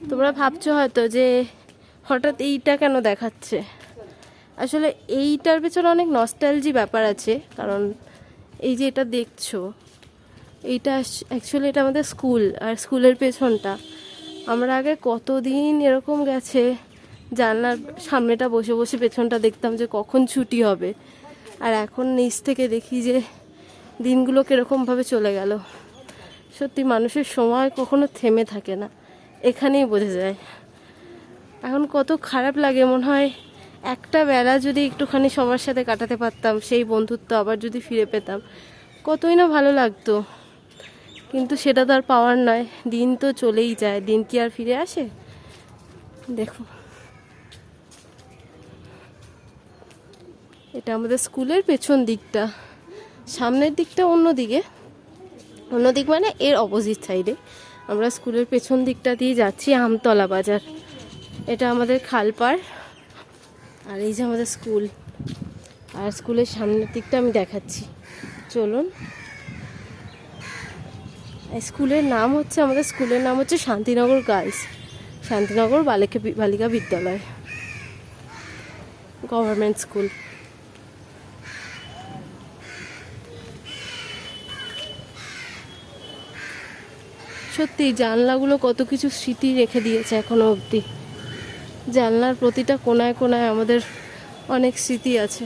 তোমরা ভাবছো হয়তো যে হঠাৎ এইটা কেন দেখাচ্ছে, আসলে এইটার পেছনে অনেক নস্টালজি ব্যাপার আছে। কারণ এই যে এটা দেখছো, এইটা অ্যাকচুয়ালি এটা আমাদের স্কুল, আর স্কুলের পেছনটা আমরা আগে কতদিন এরকম গেছে জানলার সামনেটা বসে বসে পেছনটা দেখতাম যে কখন ছুটি হবে, আর এখন নিচ থেকে দেখি যে দিনগুলো কীরকমভাবে চলে গেল। সত্যি মানুষের সময় কখনো থেমে থাকে না, এখানেই বোঝা যায়। এখন কত খারাপ লাগে, মনে হয় একটা বেলা যদি একটুখানি সবার সাথে কাটাতে পারতাম, সেই বন্ধুত্ব আবার যদি ফিরে পেতাম, কতই না ভালো লাগতো। কিন্তু সেটা তো আর পাওয়ার নয়, দিন তো চলেই যায়, দিন কি আর ফিরে আসে? দেখো, এটা আমাদের স্কুলের পেছন দিকটা, সামনের দিকটা অন্যদিকে, অন্যদিক মানে এর অপোজিট সাইডে। আমরা স্কুলের পেছন দিকটা দিয়ে যাচ্ছি আমতলা বাজার, এটা আমাদের খালপাড়, আর এই যে আমাদের স্কুল। আর স্কুলের সামনের দিকটা আমি দেখাচ্ছি, চলুন। স্কুলের নাম হচ্ছে, আমাদের স্কুলের নাম হচ্ছে শান্তিনগর গার্লস, শান্তিনগর বালিকা বিদ্যালয়, গভর্নমেন্ট স্কুল। সত্যি জানলাগুলো কত কিছু স্মৃতি রেখে দিয়েছে এখনো অবধি। জানলার প্রতিটা কোনায় কোনায় আমাদের অনেক স্মৃতি আছে।